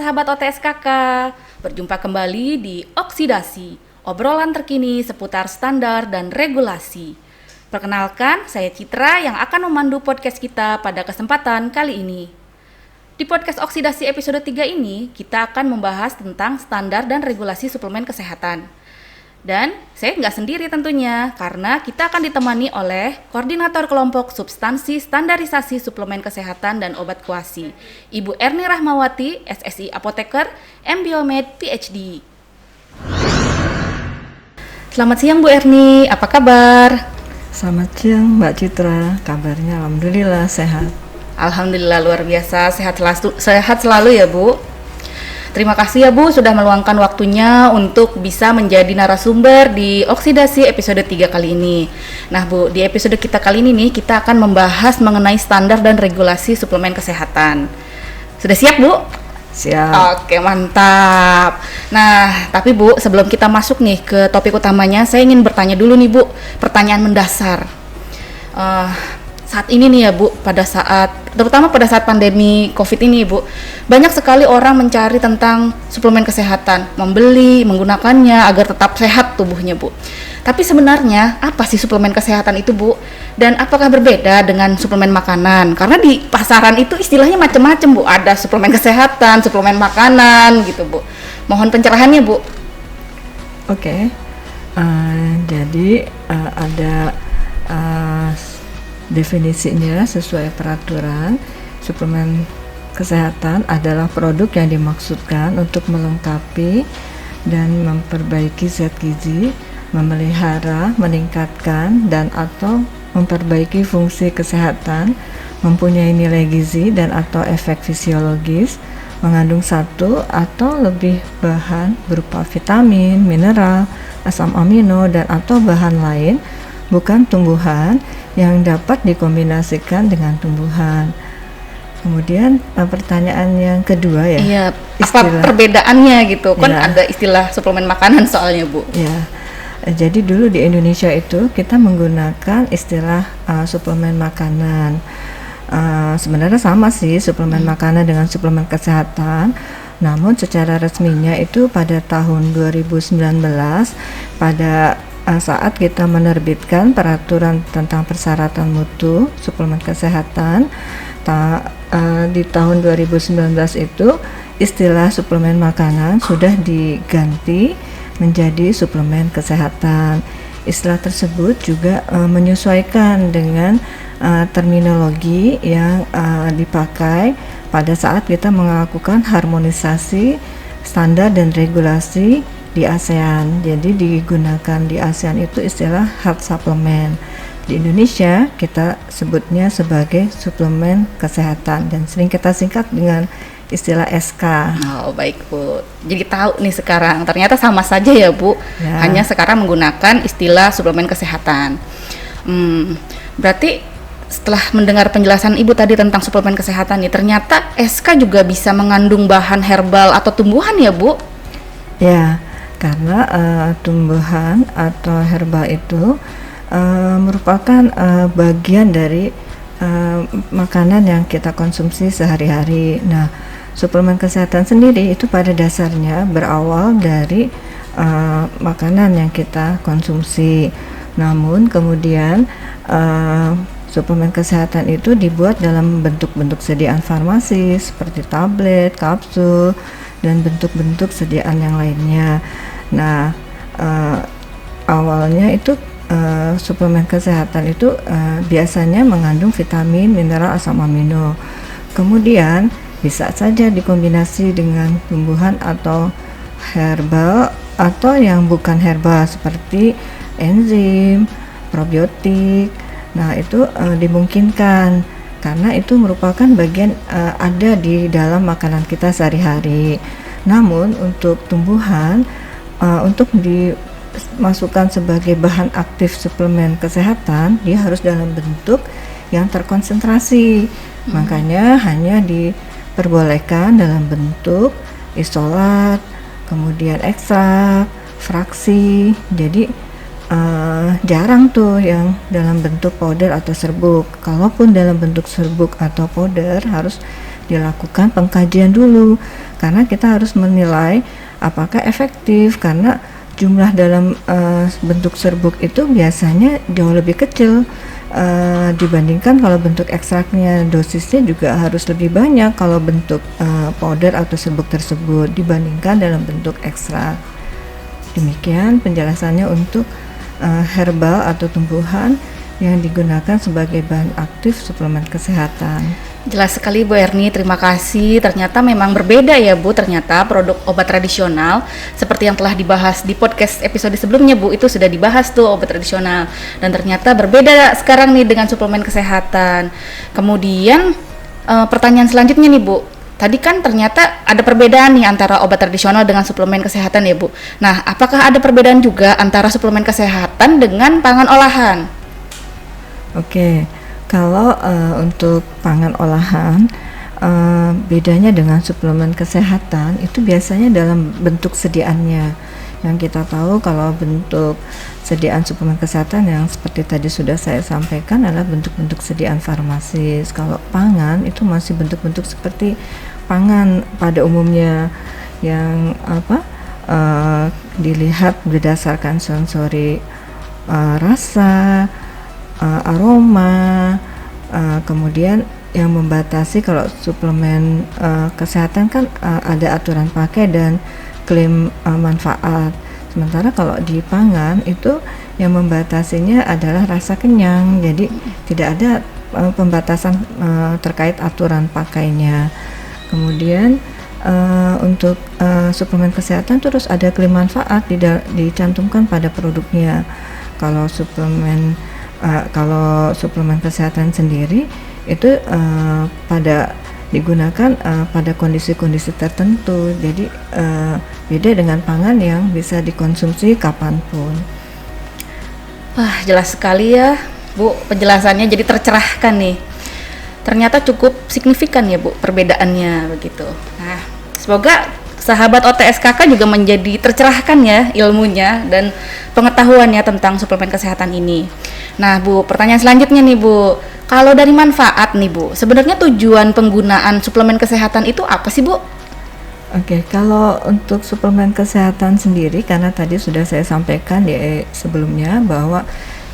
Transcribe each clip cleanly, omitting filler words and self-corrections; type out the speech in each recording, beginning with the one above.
sahabat OTSKK, berjumpa kembali di Oksidasi, obrolan terkini seputar standar dan regulasi. Perkenalkan, saya Citra yang akan memandu podcast kita pada kesempatan kali ini. Di podcast Oksidasi episode 3 ini, kita akan membahas tentang standar dan regulasi suplemen kesehatan. Dan saya nggak sendiri tentunya, karena kita akan ditemani oleh Koordinator Kelompok Substansi Standarisasi Suplemen Kesehatan dan Obat Kuasi, Ibu Erni Rahmawati, SSI Apoteker, M.Biomed, PhD. Selamat siang Bu Erni, apa kabar? Selamat siang Mbak Citra, kabarnya alhamdulillah sehat. Alhamdulillah luar biasa, sehat selalu ya Bu. Terima kasih ya Bu sudah meluangkan waktunya untuk bisa menjadi narasumber di Oksidasi episode 3 kali ini. Nah Bu, di episode kita kali ini nih kita akan membahas mengenai standar dan regulasi suplemen kesehatan. Sudah siap Bu? Siap. Oke, mantap. Nah, tapi Bu, sebelum kita masuk nih ke topik utamanya, saya ingin bertanya dulu nih Bu, pertanyaan mendasar. Saat ini nih ya Bu, terutama pada saat pandemi COVID ini Bu, banyak sekali orang mencari tentang suplemen kesehatan, membeli, menggunakannya agar tetap sehat tubuhnya Bu. Tapi sebenarnya apa sih suplemen kesehatan itu Bu? Dan apakah berbeda dengan suplemen makanan? Karena di pasaran itu istilahnya macam-macam Bu, ada suplemen kesehatan, suplemen makanan gitu Bu. Mohon pencerahannya Bu. Oke. Jadi ada definisinya sesuai peraturan. Suplemen kesehatan adalah produk yang dimaksudkan untuk melengkapi dan memperbaiki zat gizi, memelihara, meningkatkan dan atau memperbaiki fungsi kesehatan, mempunyai nilai gizi dan atau efek fisiologis, mengandung satu atau lebih bahan berupa vitamin, mineral, asam amino dan atau bahan lain, bukan tumbuhan, yang dapat dikombinasikan dengan tumbuhan. Kemudian pertanyaan yang kedua ya. Iya, apa perbedaannya gitu? Kan ada istilah suplemen makanan soalnya Bu. Ya. Jadi dulu di Indonesia itu kita menggunakan istilah suplemen makanan. Sebenarnya sama sih suplemen makanan dengan suplemen kesehatan. Namun secara resminya itu pada tahun 2019 pada saat kita menerbitkan peraturan tentang persyaratan mutu suplemen kesehatan di tahun 2019 itu istilah suplemen makanan sudah diganti menjadi suplemen kesehatan. Istilah tersebut juga menyesuaikan dengan terminologi yang dipakai pada saat kita melakukan harmonisasi standar dan regulasi di ASEAN. Jadi digunakan di ASEAN itu istilah health supplement. Di Indonesia kita sebutnya sebagai suplemen kesehatan dan sering kita singkat dengan istilah SK. Oh baik Bu, jadi tahu nih sekarang ternyata sama saja ya Bu, hanya sekarang menggunakan istilah suplemen kesehatan. Berarti setelah mendengar penjelasan Ibu tadi tentang suplemen kesehatan nih, ternyata SK juga bisa mengandung bahan herbal atau tumbuhan ya Bu? Ya, karena tumbuhan atau herbal itu merupakan bagian dari makanan yang kita konsumsi sehari-hari. Nah, suplemen kesehatan sendiri itu pada dasarnya berawal dari makanan yang kita konsumsi. Namun kemudian suplemen kesehatan itu dibuat dalam bentuk-bentuk sediaan farmasi seperti tablet, kapsul, dan bentuk-bentuk sediaan yang lainnya. Nah, awalnya itu suplemen kesehatan itu biasanya mengandung vitamin, mineral, asam amino. Kemudian bisa saja dikombinasi dengan tumbuhan atau herbal atau yang bukan herbal seperti enzim, probiotik. Nah, itu dimungkinkan karena itu merupakan bagian ada di dalam makanan kita sehari-hari. Namun untuk tumbuhan untuk dimasukkan sebagai bahan aktif suplemen kesehatan, dia harus dalam bentuk yang terkonsentrasi. Makanya hanya diperbolehkan dalam bentuk isolat, kemudian ekstrak, fraksi. Jadi jarang tuh yang dalam bentuk powder atau serbuk. Kalaupun dalam bentuk serbuk atau powder harus dilakukan pengkajian dulu, karena kita harus menilai apakah efektif, karena jumlah dalam bentuk serbuk itu biasanya jauh lebih kecil dibandingkan kalau bentuk ekstraknya. Dosisnya juga harus lebih banyak kalau bentuk powder atau serbuk tersebut dibandingkan dalam bentuk ekstrak. Demikian penjelasannya untuk herbal atau tumbuhan yang digunakan sebagai bahan aktif suplemen kesehatan. Jelas sekali Bu Erni, terima kasih. Ternyata memang berbeda ya Bu, ternyata produk obat tradisional seperti yang telah dibahas di podcast episode sebelumnya Bu, itu sudah dibahas tuh obat tradisional, dan ternyata berbeda sekarang nih dengan suplemen kesehatan. Kemudian pertanyaan selanjutnya nih Bu, tadi kan ternyata ada perbedaan nih antara obat tradisional dengan suplemen kesehatan ya Bu. Nah, apakah ada perbedaan juga antara suplemen kesehatan dengan pangan olahan? Oke. Kalau untuk pangan olahan, bedanya dengan suplemen kesehatan itu biasanya dalam bentuk sediaannya. Yang kita tahu kalau bentuk sediaan suplemen kesehatan yang seperti tadi sudah saya sampaikan adalah bentuk-bentuk sediaan farmasis. Kalau pangan itu masih bentuk-bentuk seperti pangan pada umumnya yang dilihat berdasarkan sensori rasa, aroma, kemudian yang membatasi. Kalau suplemen kesehatan kan ada aturan pakai dan klaim manfaat. Sementara kalau di pangan itu yang membatasinya adalah rasa kenyang. Jadi tidak ada pembatasan terkait aturan pakainya. Kemudian untuk suplemen kesehatan terus ada klaim manfaat dicantumkan pada produknya. Kalau suplemen kesehatan sendiri itu digunakan pada kondisi-kondisi tertentu. Jadi beda dengan pangan yang bisa dikonsumsi kapanpun. Wah, jelas sekali ya Bu, penjelasannya jadi tercerahkan nih. Ternyata cukup signifikan ya Bu perbedaannya begitu. Nah, semoga sahabat OTSKK juga menjadi tercerahkan ya ilmunya dan pengetahuannya tentang suplemen kesehatan ini. Nah Bu, pertanyaan selanjutnya nih Bu, kalau dari manfaat nih Bu, sebenarnya tujuan penggunaan suplemen kesehatan itu apa sih Bu? Oke, kalau untuk suplemen kesehatan sendiri, karena tadi sudah saya sampaikan di sebelumnya bahwa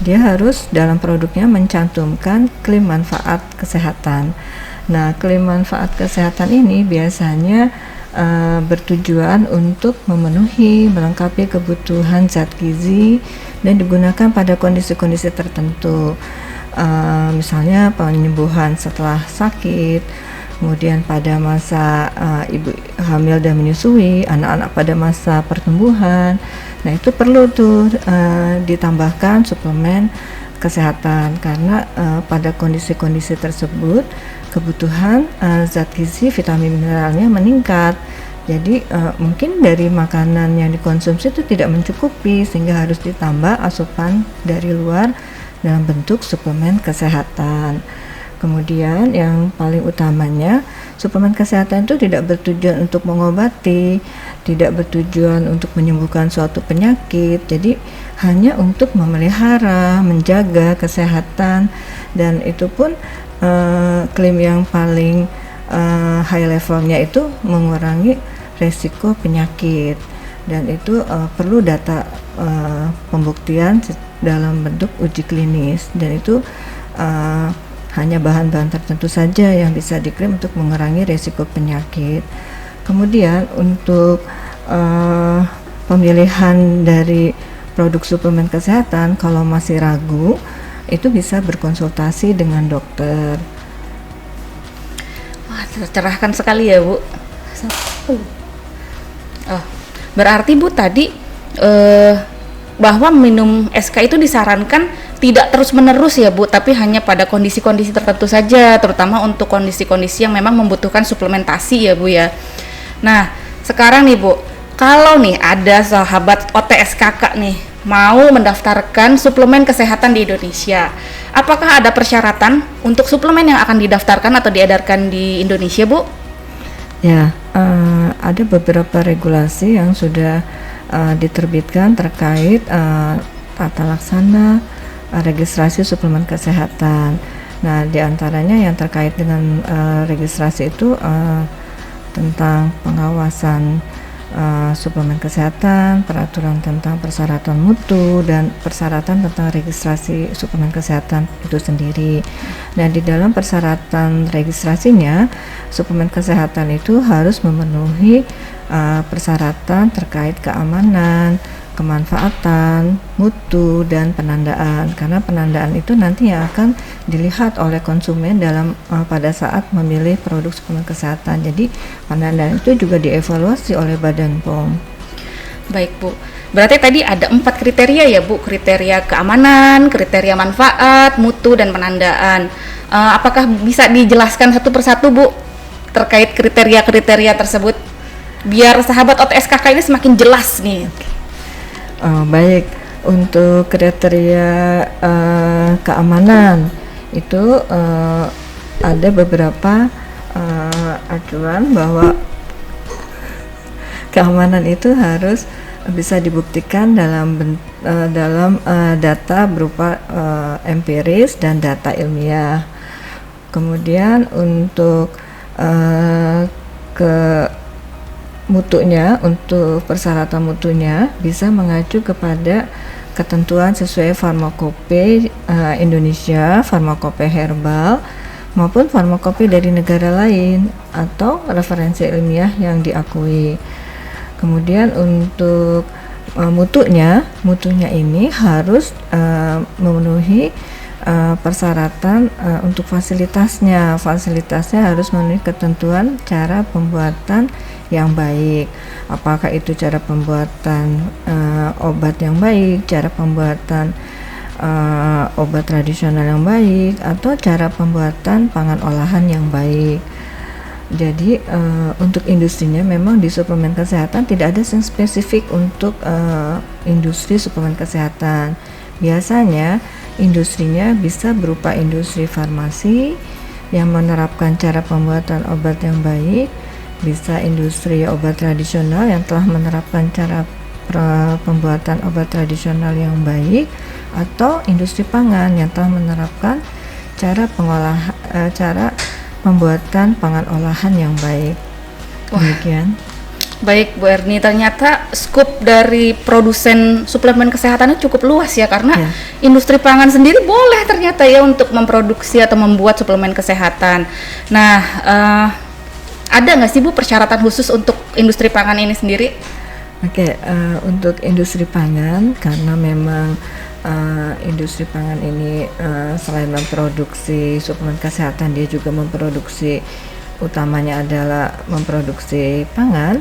dia harus dalam produknya mencantumkan klaim manfaat kesehatan. Nah, klaim manfaat kesehatan ini biasanya bertujuan untuk melengkapi kebutuhan zat gizi dan digunakan pada kondisi-kondisi tertentu, misalnya penyembuhan setelah sakit, kemudian pada masa ibu hamil dan menyusui, anak-anak pada masa pertumbuhan. Nah, itu perlu tuh ditambahkan suplemen kesehatan karena pada kondisi-kondisi tersebut kebutuhan zat gizi, vitamin, mineralnya meningkat. Jadi mungkin dari makanan yang dikonsumsi itu tidak mencukupi sehingga harus ditambah asupan dari luar dalam bentuk suplemen kesehatan. Kemudian yang paling utamanya, suplemen kesehatan itu tidak bertujuan untuk mengobati, tidak bertujuan untuk menyembuhkan suatu penyakit. Jadi hanya untuk memelihara, menjaga kesehatan, dan itu pun klaim yang paling high levelnya itu mengurangi resiko penyakit, dan itu perlu data pembuktian dalam bentuk uji klinis, dan itu hanya bahan-bahan tertentu saja yang bisa diklaim untuk mengurangi resiko penyakit. Kemudian untuk pemilihan dari produk suplemen kesehatan, kalau masih ragu itu bisa berkonsultasi dengan dokter. Wah, tercerahkan sekali ya Bu. Berarti Bu tadi bahwa minum SK itu disarankan tidak terus-menerus ya Bu, tapi hanya pada kondisi-kondisi tertentu saja, terutama untuk kondisi-kondisi yang memang membutuhkan suplementasi ya Bu ya. Nah, sekarang nih Bu, kalau nih ada sahabat OTSKK nih mau mendaftarkan suplemen kesehatan di Indonesia, apakah ada persyaratan untuk suplemen yang akan didaftarkan atau diedarkan di Indonesia Bu? Ya, ada beberapa regulasi yang sudah diterbitkan terkait tata laksana registrasi suplemen kesehatan. Nah, di antaranya yang terkait dengan registrasi itu tentang pengawasan suplemen kesehatan, peraturan tentang persyaratan mutu, dan persyaratan tentang registrasi suplemen kesehatan itu sendiri. Nah, di dalam persyaratan registrasinya, suplemen kesehatan itu harus memenuhi persyaratan terkait keamanan, kemanfaatan, mutu, dan penandaan. Karena penandaan itu nanti yang akan dilihat oleh konsumen dalam pada saat memilih produk suplemen kesehatan. Jadi penandaan itu juga dievaluasi oleh Badan POM. Baik Bu, berarti tadi ada 4 kriteria ya Bu, kriteria keamanan, kriteria manfaat, mutu, dan penandaan. Apakah bisa dijelaskan satu persatu Bu terkait kriteria-kriteria tersebut biar sahabat OTSKK ini semakin jelas nih? Baik, untuk kriteria keamanan itu ada beberapa acuan bahwa keamanan itu harus bisa dibuktikan dalam data berupa empiris dan data ilmiah. Kemudian untuk mutunya, untuk persyaratan mutunya bisa mengacu kepada ketentuan sesuai farmakope Indonesia, farmakope herbal, maupun farmakope dari negara lain atau referensi ilmiah yang diakui. Kemudian untuk mutunya ini harus memenuhi persyaratan untuk fasilitasnya harus memenuhi ketentuan cara pembuatan yang baik. Apakah itu cara pembuatan obat yang baik, cara pembuatan obat tradisional yang baik, atau cara pembuatan pangan olahan yang baik. Jadi untuk industrinya memang di suplemen kesehatan tidak ada yang spesifik untuk industri suplemen kesehatan. Biasanya industrinya bisa berupa industri farmasi yang menerapkan cara pembuatan obat yang baik, bisa industri obat tradisional yang telah menerapkan cara pembuatan obat tradisional yang baik, atau industri pangan yang telah menerapkan cara pembuatan pangan olahan yang baik. Demikian. Baik Bu Erni, ternyata skup dari produsen suplemen kesehatannya cukup luas ya, karena industri pangan sendiri boleh ternyata ya untuk memproduksi atau membuat suplemen kesehatan. Nah, ada nggak sih Bu persyaratan khusus untuk industri pangan ini sendiri? Untuk industri pangan, karena memang industri pangan ini selain memproduksi suplemen kesehatan, dia juga memproduksi, utamanya adalah memproduksi pangan,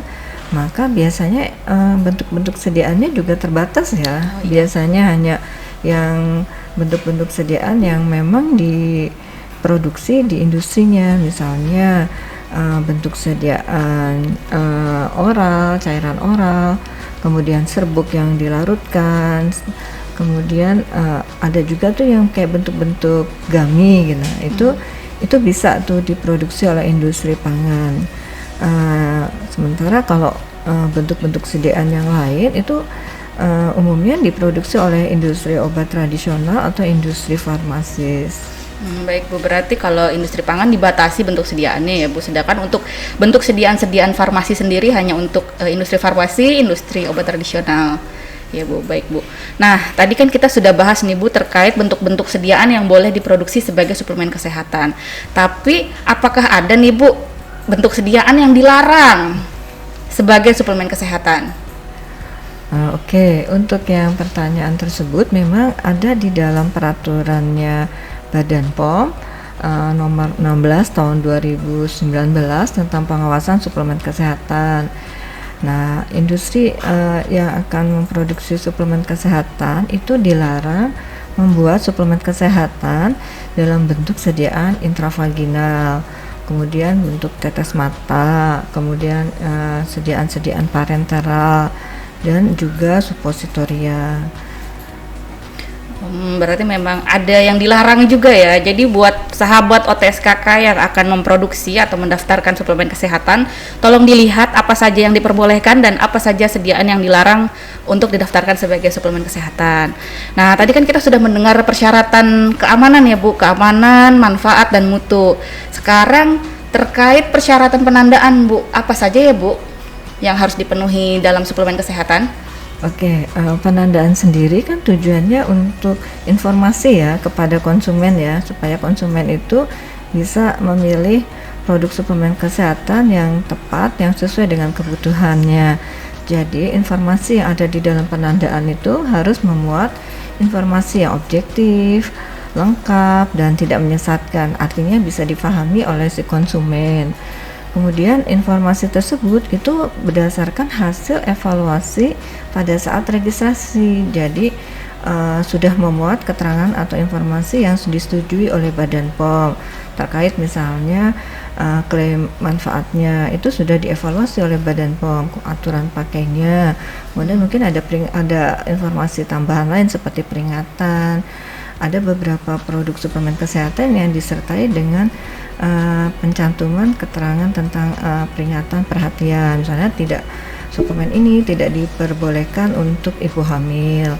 maka biasanya bentuk-bentuk sediaannya juga terbatas ya. Biasanya hanya yang bentuk-bentuk sediaan yang memang diproduksi di industrinya, misalnya bentuk sediaan oral, cairan oral, kemudian serbuk yang dilarutkan, kemudian ada juga tuh yang kayak bentuk-bentuk gummy gitu. Itu bisa tuh diproduksi oleh industri pangan. Sementara kalau bentuk-bentuk sediaan yang lain itu umumnya diproduksi oleh industri obat tradisional atau industri farmasis. Baik Bu, berarti kalau industri pangan dibatasi bentuk sediaannya ya Bu, sedangkan untuk bentuk sediaan farmasi sendiri hanya untuk industri farmasi, industri obat tradisional. Ya Bu, baik Bu. Nah, tadi kan kita sudah bahas nih Bu terkait bentuk-bentuk sediaan yang boleh diproduksi sebagai suplemen kesehatan. Tapi apakah ada nih Bu bentuk sediaan yang dilarang sebagai suplemen kesehatan? Untuk yang pertanyaan tersebut memang ada di dalam peraturannya Badan POM nomor 16 tahun 2019 tentang pengawasan suplemen kesehatan. Nah, industri yang akan memproduksi suplemen kesehatan itu dilarang membuat suplemen kesehatan dalam bentuk sediaan intravaginal, kemudian bentuk tetes mata, kemudian sediaan-sediaan parenteral, dan juga suppositoria. Berarti memang ada yang dilarang juga ya. Jadi buat sahabat OTSKK yang akan memproduksi atau mendaftarkan suplemen kesehatan, tolong dilihat apa saja yang diperbolehkan dan apa saja sediaan yang dilarang untuk didaftarkan sebagai suplemen kesehatan. Nah, tadi kan kita sudah mendengar persyaratan keamanan ya Bu, keamanan, manfaat dan mutu. Sekarang terkait persyaratan penandaan Bu, apa saja ya Bu yang harus dipenuhi dalam suplemen kesehatan? Oke, penandaan sendiri kan tujuannya untuk informasi ya kepada konsumen ya, supaya konsumen itu bisa memilih produk suplemen kesehatan yang tepat, yang sesuai dengan kebutuhannya. Jadi informasi yang ada di dalam penandaan itu harus memuat informasi yang objektif, lengkap, dan tidak menyesatkan, artinya bisa dipahami oleh si konsumen. Kemudian informasi tersebut itu berdasarkan hasil evaluasi pada saat registrasi. Jadi sudah memuat keterangan atau informasi yang disetujui oleh Badan POM terkait misalnya klaim manfaatnya itu sudah dievaluasi oleh Badan POM, aturan pakainya. Kemudian mungkin ada informasi tambahan lain seperti peringatan. Ada beberapa produk suplemen kesehatan yang disertai dengan pencantuman keterangan tentang peringatan perhatian, misalnya suplemen ini tidak diperbolehkan untuk ibu hamil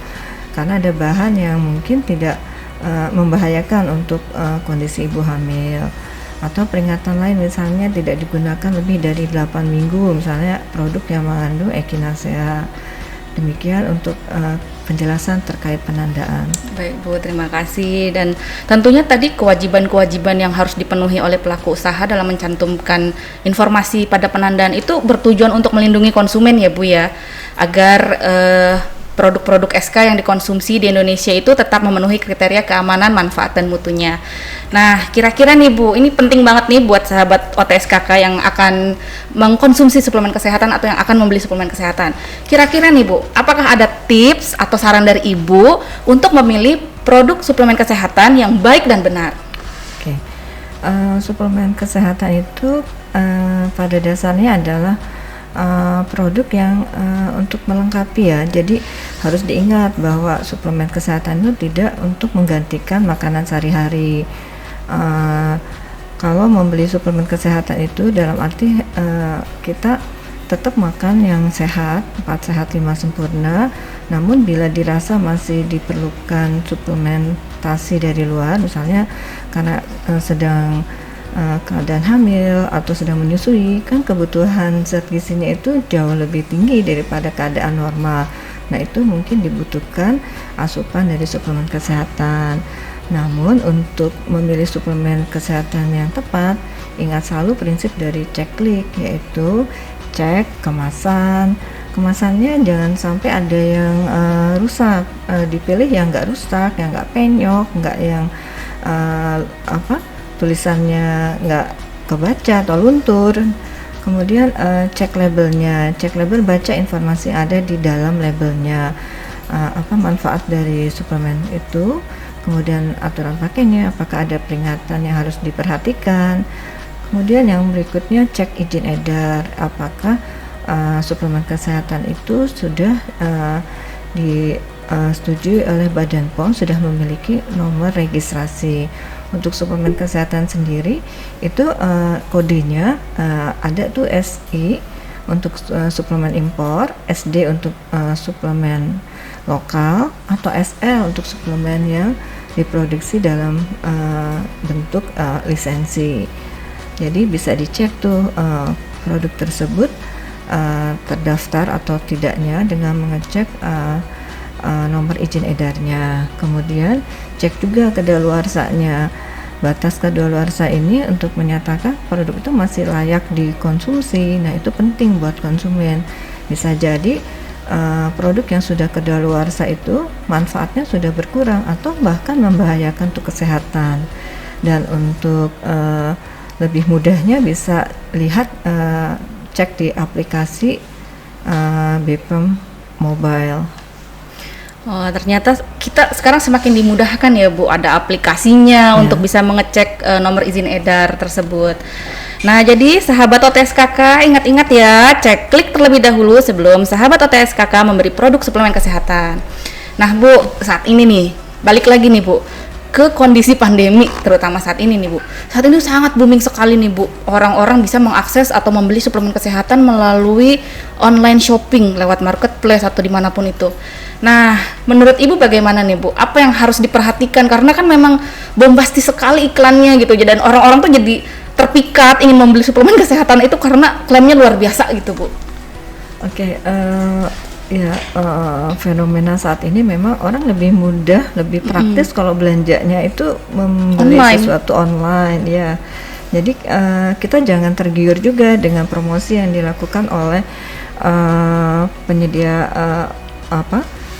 karena ada bahan yang mungkin tidak membahayakan untuk kondisi ibu hamil, atau peringatan lain misalnya tidak digunakan lebih dari 8 minggu, misalnya produk yang mengandung echinacea. Demikian untuk penjelasan terkait penandaan. Baik Bu, terima kasih. Dan tentunya tadi kewajiban-kewajiban yang harus dipenuhi oleh pelaku usaha dalam mencantumkan informasi pada penandaan itu bertujuan untuk melindungi konsumen ya Bu ya, agar produk-produk SK yang dikonsumsi di Indonesia itu tetap memenuhi kriteria keamanan, manfaat, dan mutunya. Nah, kira-kira nih Bu, ini penting banget nih buat sahabat OTSKK yang akan mengkonsumsi suplemen kesehatan atau yang akan membeli suplemen kesehatan. Kira-kira nih Bu, apakah ada tips atau saran dari Ibu untuk memilih produk suplemen kesehatan yang baik dan benar? Oke, suplemen kesehatan itu pada dasarnya adalah produk yang untuk melengkapi ya. Jadi harus diingat bahwa suplemen kesehatan itu tidak untuk menggantikan makanan sehari-hari. Kalau membeli suplemen kesehatan itu dalam arti kita tetap makan yang sehat, 4 sehat 5 sempurna. Namun bila dirasa masih diperlukan suplementasi dari luar, misalnya karena sedang keadaan hamil atau sedang menyusui, kan kebutuhan zat gizinya itu jauh lebih tinggi daripada keadaan normal. Nah, itu mungkin dibutuhkan asupan dari suplemen kesehatan. Namun untuk memilih suplemen kesehatan yang tepat, ingat selalu prinsip dari ceklik, yaitu cek kemasan. Kemasannya jangan sampai ada yang rusak, dipilih yang nggak rusak, yang nggak penyok, nggak yang tulisannya nggak kebaca atau luntur. Kemudian cek labelnya, cek label, baca informasi yang ada di dalam labelnya, apa manfaat dari suplemen itu, kemudian aturan pakainya, apakah ada peringatan yang harus diperhatikan. Kemudian yang berikutnya cek izin edar, apakah suplemen kesehatan itu sudah disetujui oleh Badan POM, sudah memiliki nomor registrasi. Untuk suplemen kesehatan sendiri itu kodenya ada tuh SI untuk suplemen impor, SD untuk suplemen lokal, atau SL untuk suplemen yang diproduksi dalam bentuk lisensi. Jadi bisa dicek tuh produk tersebut terdaftar atau tidaknya dengan mengecek nomor izin edarnya. Kemudian cek juga kedaluarsanya. Batas kedaluarsa ini untuk menyatakan produk itu masih layak dikonsumsi. Nah, itu penting buat konsumen. Bisa jadi produk yang sudah kedaluarsa itu manfaatnya sudah berkurang atau bahkan membahayakan untuk kesehatan. Dan untuk lebih mudahnya bisa lihat cek di aplikasi BPOM Mobile. Oh, ternyata kita sekarang semakin dimudahkan ya Bu, ada aplikasinya untuk bisa mengecek nomor izin edar tersebut. Nah, jadi sahabat OTSKK ingat-ingat ya, cek klik terlebih dahulu sebelum sahabat OTSKK memberi produk suplemen kesehatan. Nah Bu, saat ini nih balik lagi nih Bu, ke kondisi pandemi terutama saat ini nih Bu. Saat ini sangat booming sekali nih Bu. Orang-orang bisa mengakses atau membeli suplemen kesehatan melalui online shopping lewat marketplace atau dimanapun itu. Nah, menurut Ibu bagaimana nih Bu? Apa yang harus diperhatikan? Karena kan memang bombastis sekali iklannya gitu. Dan orang-orang tuh jadi terpikat ingin membeli suplemen kesehatan itu karena klaimnya luar biasa gitu Bu. Oke, fenomena saat ini memang orang lebih mudah, lebih praktis kalau belanjanya itu membeli Online. sesuatu online ya. Jadi kita jangan tergiur juga dengan promosi yang dilakukan oleh penyedia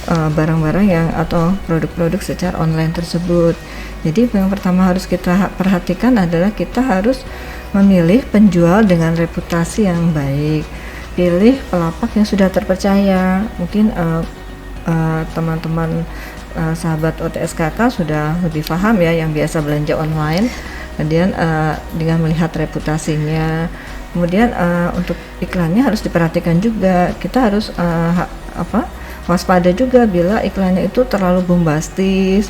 barang-barang yang atau produk-produk secara online tersebut. Jadi yang pertama harus kita perhatikan adalah kita harus memilih penjual dengan reputasi yang baik. Pilih pelapak yang sudah terpercaya. Mungkin teman-teman sahabat OTSKK sudah lebih paham ya yang biasa belanja online. Kemudian dengan melihat reputasinya. Kemudian untuk iklannya harus diperhatikan juga. Kita harus waspada juga bila iklannya itu terlalu bombastis,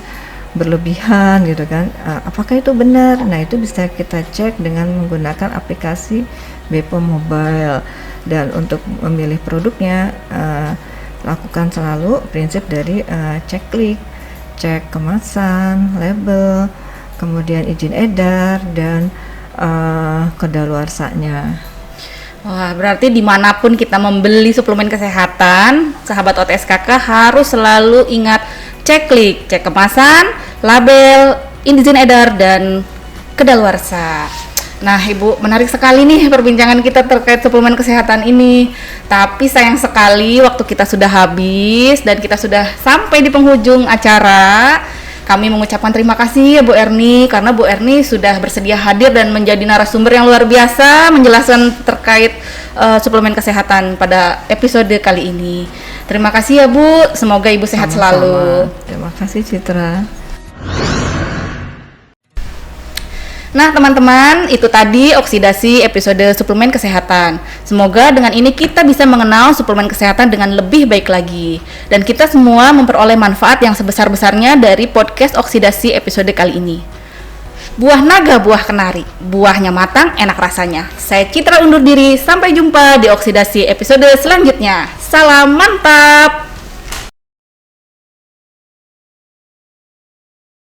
berlebihan gitu kan. Apakah itu benar? Nah, itu bisa kita cek dengan menggunakan aplikasi Bepom Mobile. Dan untuk memilih produknya lakukan selalu prinsip dari cek kemasan, label, kemudian izin edar dan kedaluarsanya. Wah, berarti dimanapun kita membeli suplemen kesehatan, sahabat OTSKK harus selalu ingat cek kemasan, label, izin edar, dan kedaluarsa. Nah Ibu, menarik sekali nih perbincangan kita terkait suplemen kesehatan ini. Tapi sayang sekali waktu kita sudah habis dan kita sudah sampai di penghujung acara. Kami mengucapkan terima kasih ya Bu Erni, karena Bu Erni sudah bersedia hadir dan menjadi narasumber yang luar biasa menjelaskan terkait suplemen kesehatan pada episode kali ini. Terima kasih ya Bu, semoga Ibu sehat selalu. Terima kasih Citra. Nah teman-teman, itu tadi oksidasi episode suplemen kesehatan. Semoga dengan ini kita bisa mengenal suplemen kesehatan dengan lebih baik lagi. Dan kita semua memperoleh manfaat yang sebesar-besarnya dari podcast oksidasi episode kali ini. Buah naga, buah kenari, buahnya matang, enak rasanya. Saya Citra undur diri, sampai jumpa di oksidasi episode selanjutnya. Salam mantap!